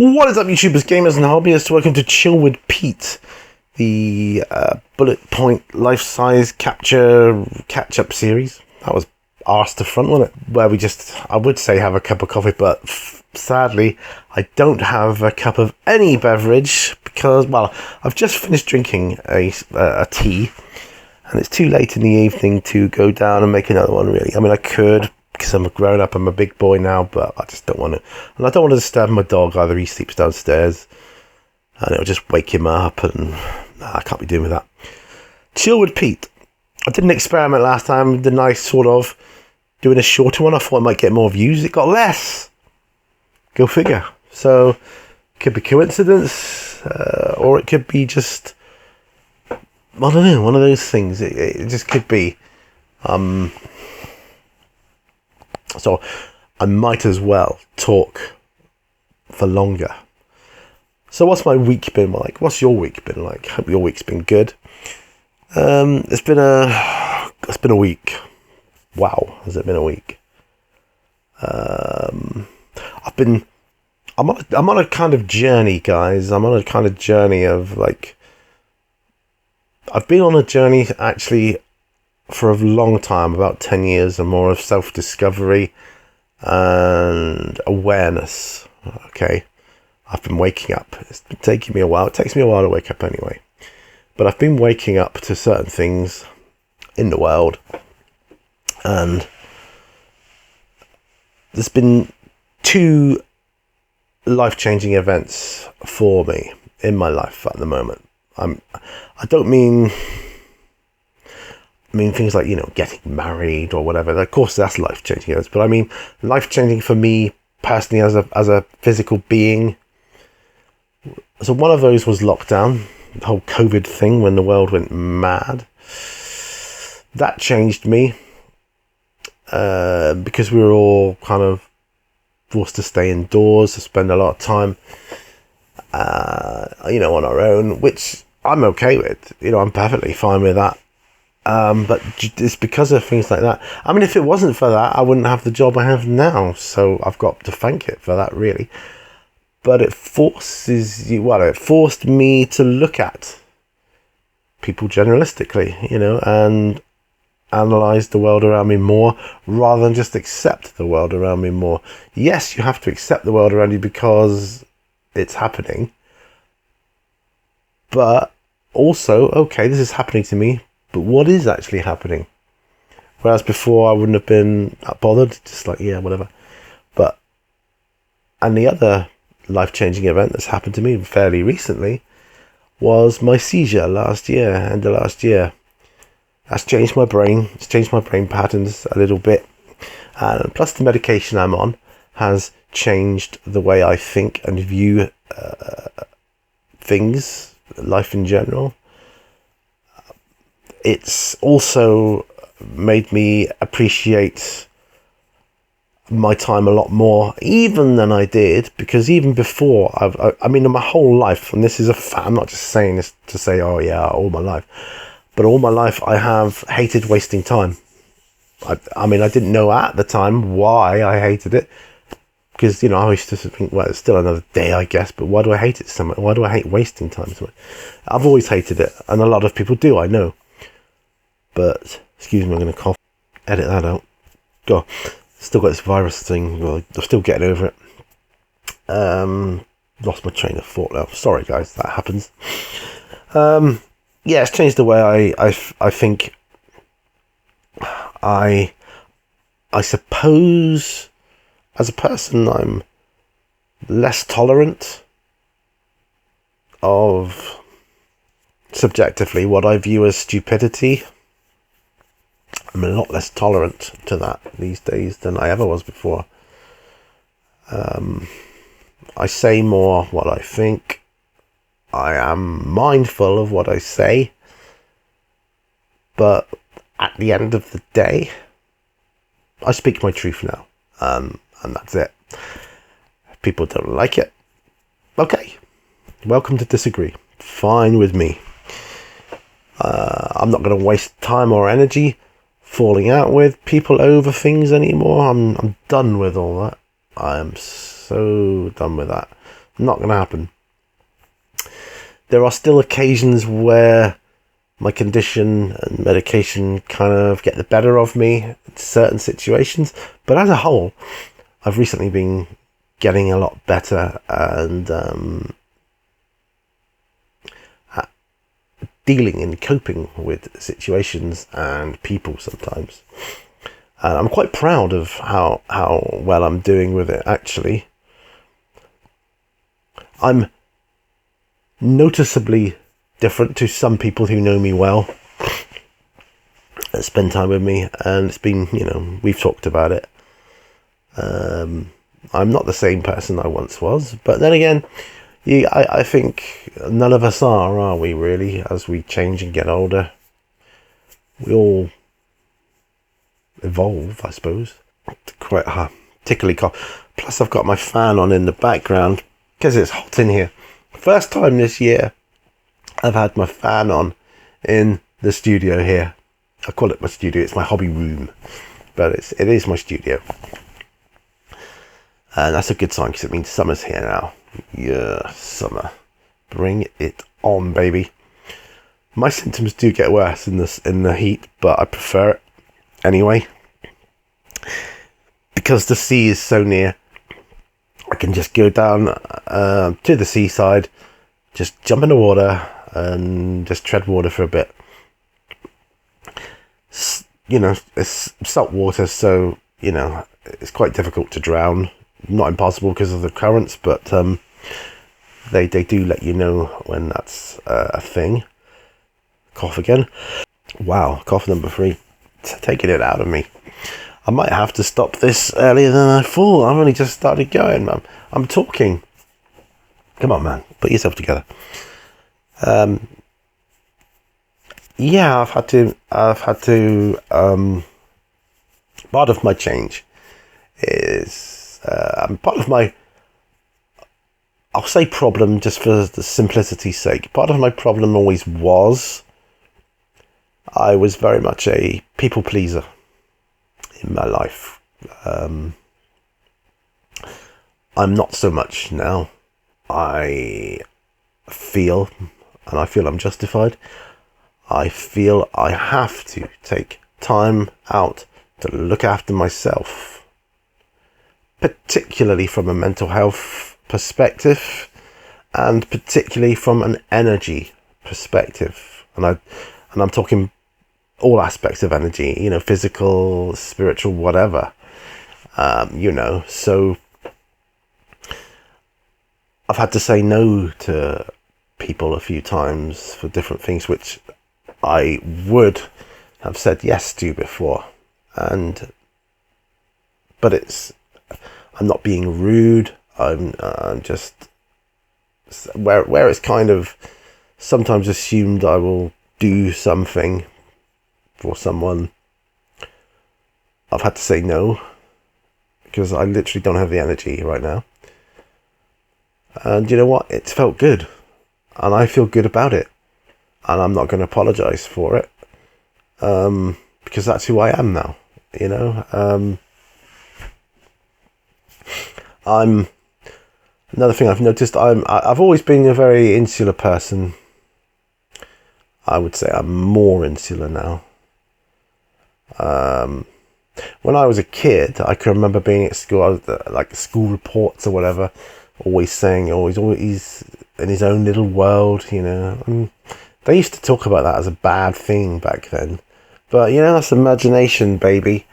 What is up, YouTubers, gamers, and hobbyists? Welcome to Chill with Pete, the bullet point life-size capture catch-up series. That was arse to front, wasn't it? Where we just, I would say, have a cup of coffee, but sadly, I don't have a cup of any beverage because, well, I've just finished drinking a tea, and it's too late in the evening to go down and make another one, really. I mean, I could, because I'm a grown-up, I'm a big boy now, but I just don't want to. And I don't want to disturb my dog either. He sleeps downstairs, and it'll just wake him up, and I can't be doing with that. Chill with Pete. I did an experiment last time, the nice sort of doing a shorter one. I thought I might get more views. It got less. Go figure. So, it could be coincidence, or it could be just, I don't know, one of those things. It just could be. So I might as well talk for longer. So what's my week been like? What's your week been like? Hope your week's been good. It's been a week. Wow, has it been a week? I'm on a kind of journey, guys. I'm on a kind of journey of like, I've been on a journey actually for a long time, about 10 years or more, of self-discovery and awareness. Okay, I've been waking up. It's been taking me a while. It takes me a while to wake up anyway, but I've been waking up to certain things in the world, and there's been two life-changing events for me in my life at the moment. I don't mean things like, getting married or whatever. Of course, that's life-changing events. But I mean, life-changing for me personally as a physical being. So one of those was lockdown, the whole COVID thing when the world went mad. That changed me because we were all kind of forced to stay indoors, to spend a lot of time, on our own, which I'm okay with. I'm perfectly fine with that. But it's because of things like that. I mean, if it wasn't for that, I wouldn't have the job I have now. So I've got to thank it for that, really. But it forced me to look at people generalistically, and analyze the world around me more rather than just accept the world around me more. Yes, you have to accept the world around you because it's happening. But also, okay, this is happening to me, but what is actually happening? Whereas before I wouldn't have been bothered, just like, yeah, whatever. And the other life-changing event that's happened to me fairly recently was my seizure end of last year. That's changed my brain. It's changed my brain patterns a little bit. And plus the medication I'm on has changed the way I think and view things, life in general. It's also made me appreciate my time a lot more, even than I did, because even before, I mean, in my whole life, and this is I'm not just saying this to say, oh yeah, all my life, but all my life I have hated wasting time. I mean, I didn't know at the time why I hated it, because, I used to think, well, it's still another day, I guess, but why do I hate it so much? Why do I hate wasting time so much? I've always hated it, and a lot of people do, I know. But, excuse me, I'm going to cough. Edit that out. Go. Still got this virus thing. Well, I'm still getting over it. Lost my train of thought now. Sorry, guys, that happens. Yeah, it's changed the way I think. I suppose, as a person, I'm less tolerant of, subjectively, what I view as stupidity. I'm a lot less tolerant to that these days than I ever was before. I say more what I think. I am mindful of what I say. But at the end of the day, I speak my truth now. And that's it. If people don't like it, okay. Welcome to disagree. Fine with me. I'm not going to waste time or energy falling out with people over things anymore. I'm done with all that. I am so done with that. Not going to happen. There are still occasions where my condition and medication kind of get the better of me in certain situations. But as a whole, I've recently been getting a lot better and at dealing and coping with situations and people sometimes. And I'm quite proud of how well I'm doing with it, actually. I'm noticeably different to some people who know me well, that spend time with me, and it's been, we've talked about it. I'm not the same person I once was, but then again, I think none of us are we really, as we change and get older? We all evolve, I suppose. Quite tickly cough. Plus I've got my fan on in the background because it's hot in here. First time this year I've had my fan on in the studio here. I call it my studio, it's my hobby room, but it is my studio. And that's a good sign because it means summer's here now. Yeah, summer. Bring it on, baby. My symptoms do get worse in the heat, but I prefer it anyway. Because the sea is so near, I can just go down to the seaside, just jump in the water and just tread water for a bit. It's salt water, so, it's quite difficult to drown. Not impossible because of the currents, but they do let you know when that's a thing. Cough again. Wow, cough number 3. It's taking it out of me. I might have to stop this earlier than I thought. I've only just started going, man. I'm talking. Come on, man. Put yourself together. Yeah, I've had to. Part of my change is part of my. I'll say problem just for the simplicity's sake. Part of my problem always was I was very much a people pleaser in my life. I'm not so much now. I feel I'm justified. I feel I have to take time out to look after myself, particularly from a mental health perspective and particularly from an energy perspective. And I'm talking all aspects of energy, physical, spiritual, whatever. So I've had to say no to people a few times for different things which I would have said yes to before. But I'm not being rude. I'm just where it's kind of sometimes assumed I will do something for someone. I've had to say no because I literally don't have the energy right now. And you know what? It's felt good, and I feel good about it, and I'm not going to apologize for it, because that's who I am now. I'm another thing I've noticed. I've always been a very insular person. I would say I'm more insular now. When I was a kid, I can remember being at school. I was like school reports or whatever, always saying, he's always in his own little world. And they used to talk about that as a bad thing back then. But that's imagination, baby.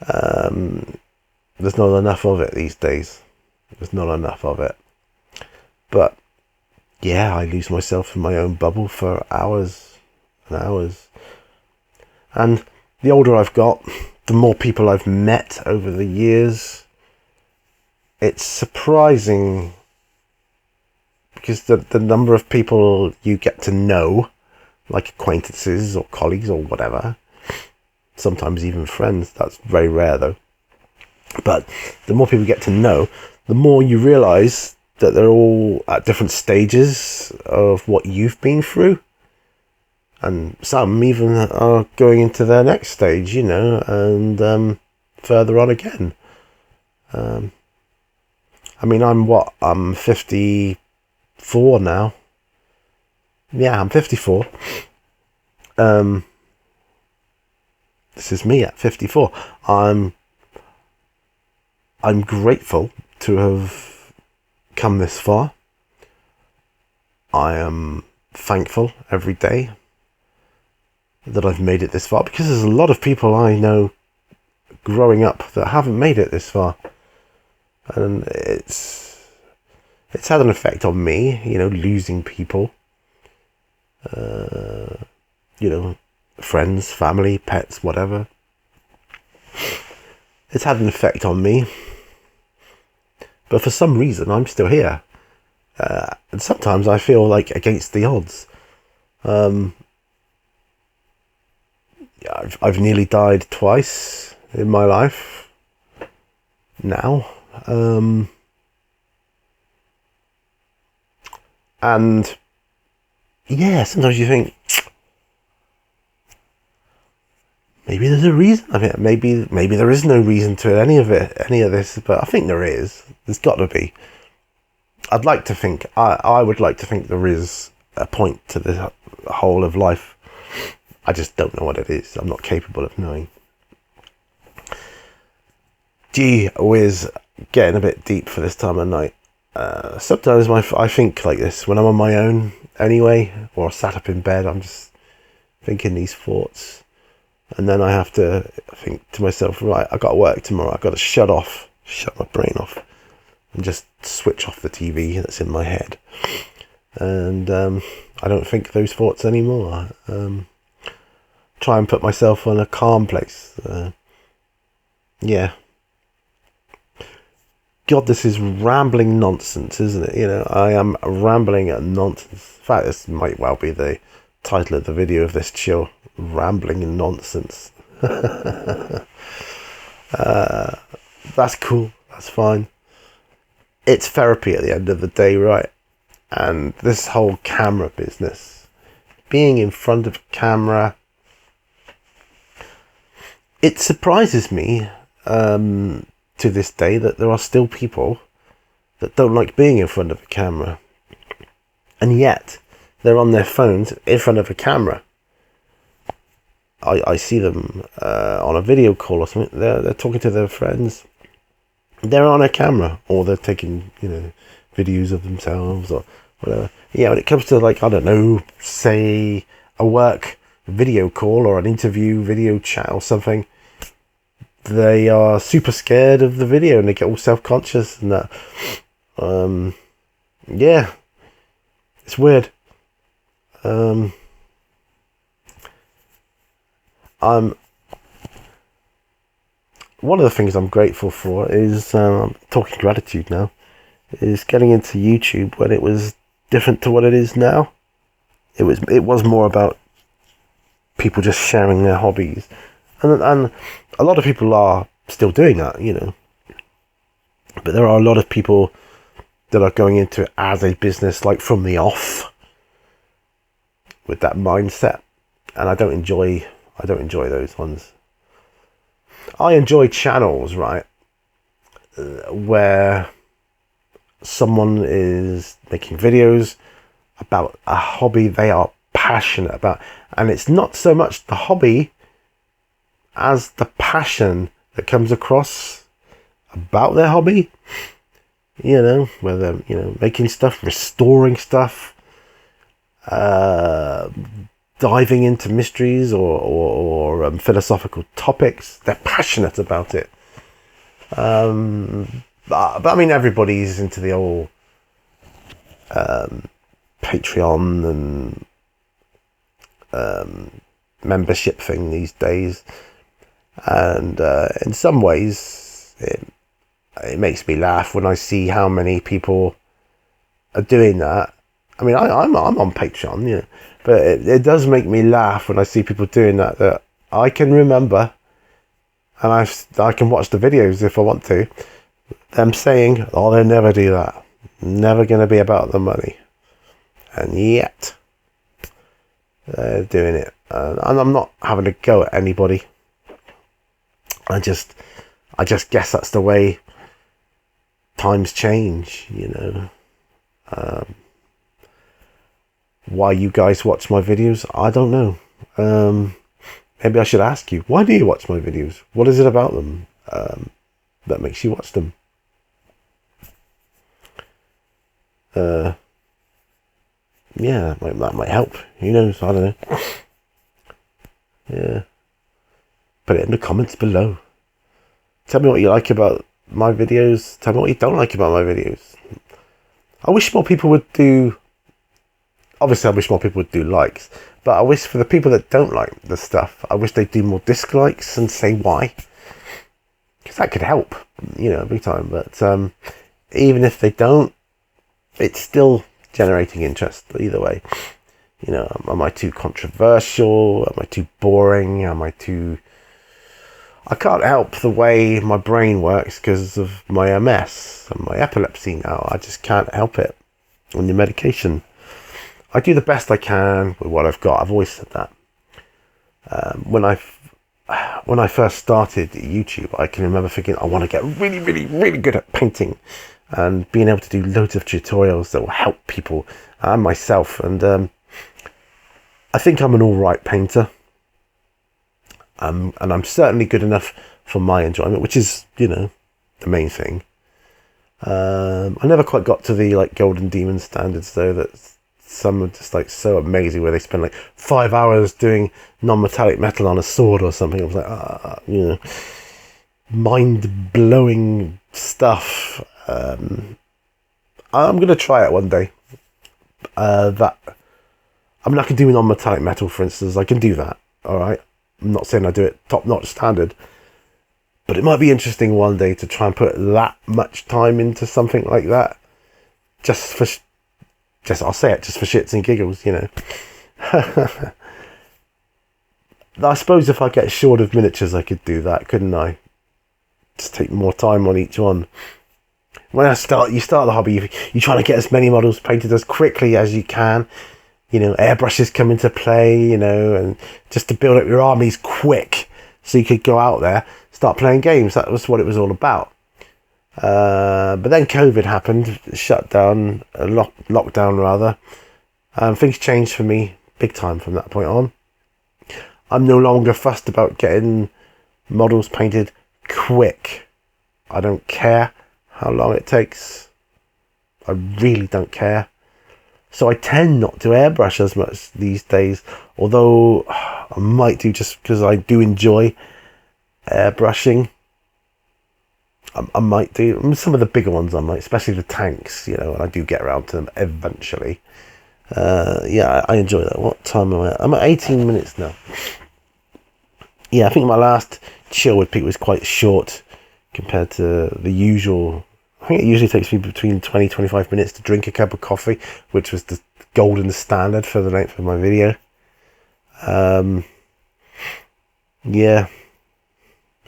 There's not enough of it these days. There's not enough of it. But yeah, I lose myself in my own bubble for hours and hours. And the older I've got, the more people I've met over the years, it's surprising because the number of people you get to know, like acquaintances or colleagues or whatever, sometimes even friends, that's very rare though. But the more people you get to know, the more you realise that they're all at different stages of what you've been through. And some even are going into their next stage, and further on again. And I mean, I'm 54 now. Yeah, I'm 54. This is me at 54. I'm grateful to have come this far. I am thankful every day that I've made it this far, because there's a lot of people I know growing up that haven't made it this far, and it's had an effect on me, losing people, friends, family, pets, whatever. It's had an effect on me, but for some reason I'm still here, and sometimes I feel like against the odds. I've nearly died twice in my life now, and yeah, sometimes you think maybe there's a reason. I mean, maybe there is no reason to any of this, but I think there is. There's got to be. I'd like to think. I would like to think there is a point to the whole of life. I just don't know what it is. I'm not capable of knowing. Gee whiz, getting a bit deep for this time of night. Sometimes I think like this when I'm on my own anyway, or sat up in bed. I'm just thinking these thoughts, and then I have to think to myself, right, I got to work tomorrow. I've got to shut my brain off, and just switch off the TV that's in my head. And I don't think those thoughts anymore. Try and put myself on a calm place. Yeah. God, this is rambling nonsense, isn't it? I am rambling at nonsense. In fact, this might well be the title of the video of this chill. Rambling nonsense. That's cool. That's fine. It's therapy at the end of the day, right? And this whole camera business, being in front of a camera, it surprises me to this day that there are still people that don't like being in front of a camera, and yet they're on their phones in front of a camera. I see them on a video call or something. They're talking to their friends. They're on a camera, or they're taking videos of themselves or whatever. Yeah, when it comes to, like, I don't know, say a work video call or an interview video chat or something, they are super scared of the video and they get all self-conscious and that. Yeah, it's weird. One of the things I'm grateful for is, talking gratitude now, is getting into YouTube when it was different to what it is now. It was more about people just sharing their hobbies, and a lot of people are still doing that, but there are a lot of people that are going into it as a business, like from the off, with that mindset, and I don't enjoy those ones. I enjoy channels, right, where someone is making videos about a hobby they are passionate about, and it's not so much the hobby as the passion that comes across about their hobby. Whether making stuff, restoring stuff, diving into mysteries or philosophical topics. They're passionate about it. But I mean, everybody's into the old Patreon and membership thing these days, and in some ways it makes me laugh when I see how many people are doing that. I mean, I'm on Patreon, but it does make me laugh when I see people doing that I can remember, and I can watch the videos if I want to, them saying, oh, they'll never do that, never going to be about the money, and yet they're doing it. And I'm not having a go at anybody. I just guess that's the way times change, why you guys watch my videos, I don't know. Maybe I should ask you, why do you watch my videos? What is it about them that makes you watch them? Yeah, that might help. Who knows? I don't know. Yeah. Put it in the comments below. Tell me what you like about my videos. Tell me what you don't like about my videos. I wish more people would do... Obviously, I wish more people would do likes. But I wish for the people that don't like the stuff, I wish they'd do more dislikes and say why. Because that could help, every time. But even if they don't, it's still generating interest either way. Am I too controversial? Am I too boring? I can't help the way my brain works because of my MS and my epilepsy now. I just can't help it on the medication. I do the best I can with what I've got. I've always said that. When I first started YouTube, I can remember thinking I want to get really, really, really good at painting and being able to do loads of tutorials that will help people and myself. And I think I'm an all right painter. And I'm certainly good enough for my enjoyment, which is, the main thing. I never quite got to the Golden Demon standards though. That some are just so amazing, where they spend 5 hours doing non-metallic metal on a sword or something. I was like, mind-blowing stuff. I'm gonna try it one day. I can do non-metallic metal, for instance. I can do that. All right. I'm not saying I do it top-notch standard, but it might be interesting one day to try and put that much time into something like that. I'll say it just for shits and giggles, I suppose if I get short of miniatures, I could do that, couldn't I? Just take more time on each one. When you start the hobby, you try to get as many models painted as quickly as you can. Airbrushes come into play, and just to build up your armies quick so you could go out there, start playing games. That was what it was all about. But then COVID happened, lockdown rather. Things changed for me big time from that point on. I'm no longer fussed about getting models painted quick. I don't care how long it takes. I really don't care. So I tend not to airbrush as much these days, although I might do, just because I do enjoy airbrushing. I might do some of the bigger ones. I might, especially the tanks, and I do get around to them eventually. I enjoy that. What time am I at? I'm at 18 minutes now. Yeah, I think my last chill with Pete was quite short compared to the usual. I think it usually takes me between 20-25 minutes to drink a cup of coffee, which was the golden standard for the length of my video. Yeah,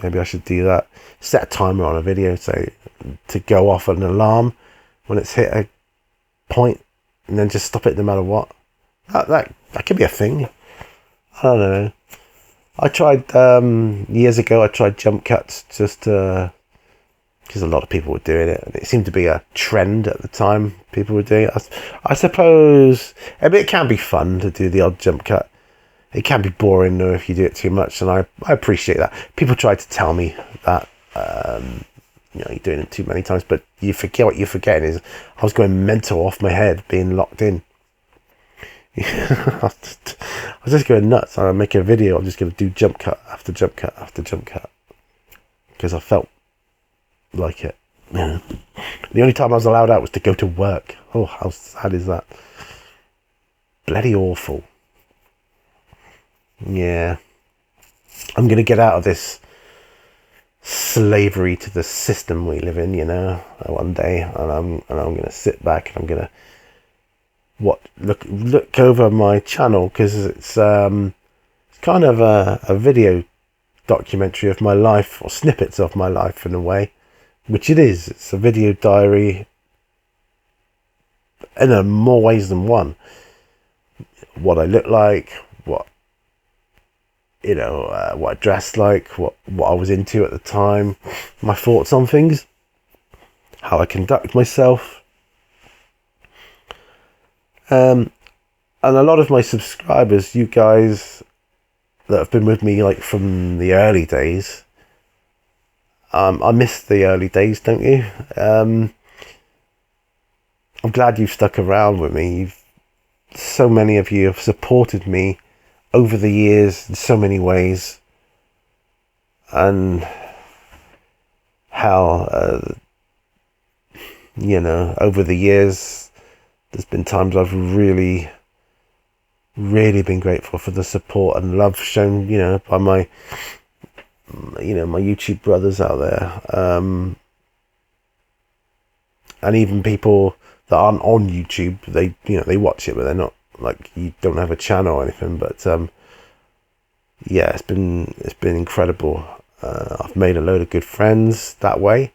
maybe I should do that. Set a timer on a video, so to go off an alarm when it's hit a point, and then just stop it no matter what. That could be a thing. I don't know. I tried years ago. I tried jump cuts just because a lot of people were doing it, and it seemed to be a trend at the time. People were doing it. I suppose it can be fun to do the odd jump cut. It can be boring though if you do it too much, and I appreciate that. People tried to tell me that you're doing it too many times, but you forget what you're forgetting is I was going mental off my head, being locked in. I was just going nuts. I'm making a video. I'm just going to do jump cut after jump cut after jump cut because I felt like it. The only time I was allowed out was to go to work. Oh, how sad is that? Bloody awful. Yeah, I'm gonna get out of this slavery to the system we live in, one day, and I'm gonna sit back and I'm gonna look over my channel, because it's kind of a video documentary of my life, or snippets of my life in a way, which it is. It's a video diary in more ways than one. What I look like, what I dressed like, what I was into at the time, my thoughts on things, how I conduct myself. And a lot of my subscribers, you guys that have been with me like from the early days, I miss the early days, don't you? I'm glad you've stuck around with me. So many of you have supported me over the years in so many ways. And how, over the years, there's been times I've really been grateful for the support and love shown, by my YouTube brothers out there. And even people that aren't on YouTube, they watch it, but they're not, like, you don't have a channel or anything. But it's been incredible. I've made a load of good friends that way.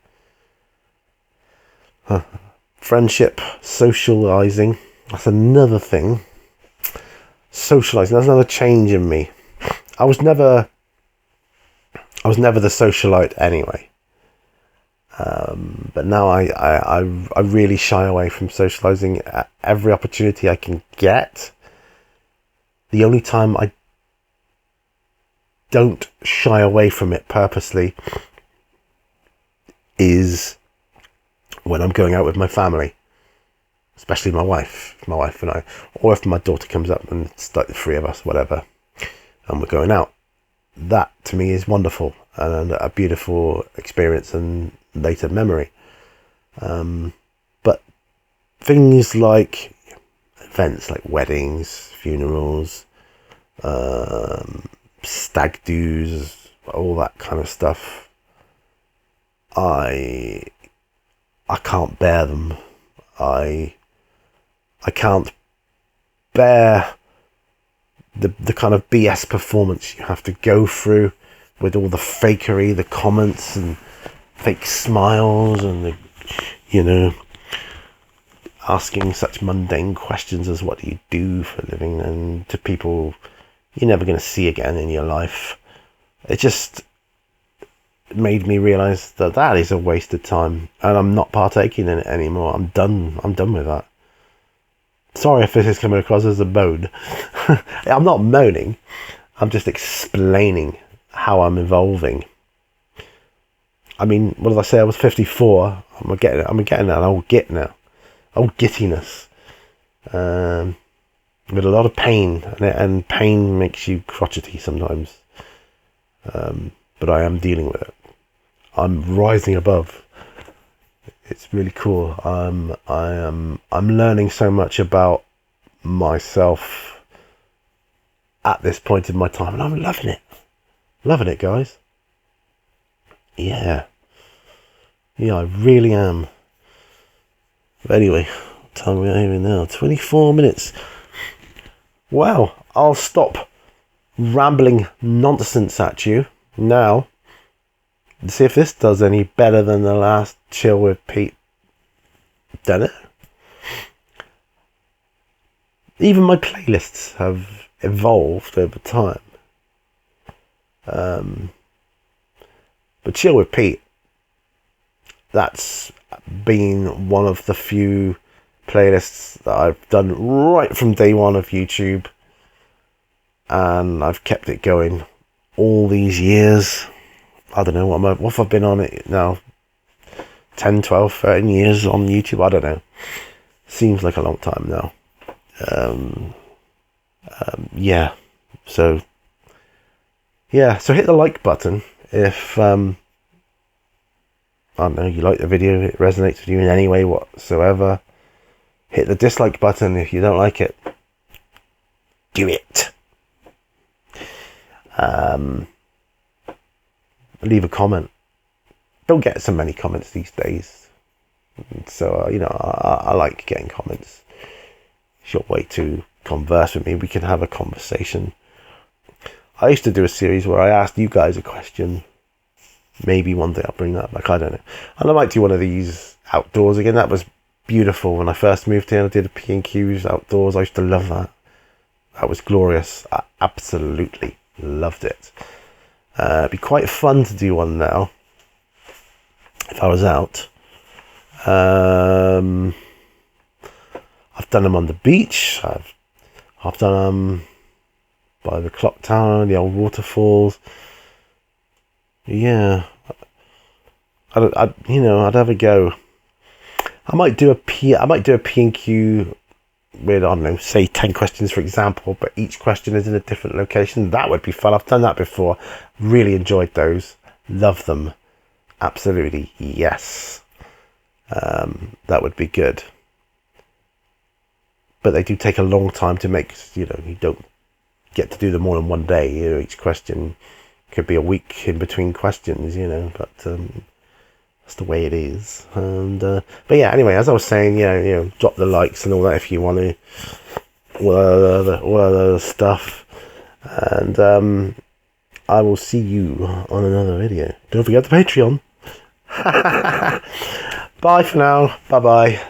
Friendship, socializing, that's another thing. Socializing, that's another change in me. I was never the socialite anyway. But now I really shy away from socializing at every opportunity I can get. The only time I don't shy away from it purposely is when I'm going out with my family, especially my wife and I, or if my daughter comes up and it's like the three of us, whatever, and we're going out. That to me is wonderful and a beautiful experience and later memory. But things like events like weddings, funerals, stag do's, all that kind of stuff, I can't bear them. I can't bear the kind of BS performance you have to go through with all the fakery, the comments and fake smiles and asking such mundane questions as what do you do for a living, and to people you're never going to see again in your life. It just made me realize that is a waste of time, and I'm not partaking in it anymore. I'm done with that. Sorry if this is coming across as a moan. I'm not moaning, I'm just explaining how I'm evolving. I mean, what did I say? I was 54. I'm getting that old git now, old gittiness, with a lot of pain, and pain makes you crotchety sometimes. But I am dealing with it. I'm rising above. It's really cool. I'm learning so much about myself at this point in my time, and I'm loving it, guys. Yeah, I really am. But anyway, what time are we having now? 24 minutes. Well, I'll stop rambling nonsense at you now. See if this does any better than the last Chill with Pete. Done it? Even my playlists have evolved over time. But Chill with Pete, that's been one of the few playlists that I've done right from day one of YouTube, and I've kept it going all these years. I don't know, what have I been on it now? 10, 12, 13 years on YouTube? I don't know. Seems like a long time now. So hit the like button if, I don't know, you like the video, it resonates with you in any way whatsoever. Hit the dislike button if you don't like it. Do it. Leave a comment. Don't get so many comments these days, so I like getting comments. Short way to converse with me. We can have a conversation. I used to do a series where I asked you guys a question. Maybe one day I'll bring that back, I don't know. And I might do one of these outdoors again. That was beautiful when I first moved here. I did a P&Q's outdoors. I used to love that. That was glorious. I absolutely loved it. It'd be quite fun to do one now if I was out. I've done them on the beach. I've done them by the clock tower, the old waterfalls. Yeah, I'd have a go. I might do a P&Q with, I don't know, say 10 questions, for example, but each question is in a different location. That would be fun. I've done that before. Really enjoyed those. Love them. Absolutely, yes. That would be good. But they do take a long time to make. You don't get to do them all in one day. Each question could be a week in between questions. But that's the way it is. And but yeah. Anyway, as I was saying, drop the likes and all that if you want to. All other stuff, and I will see you on another video. Don't forget the Patreon. Bye for now. Bye bye.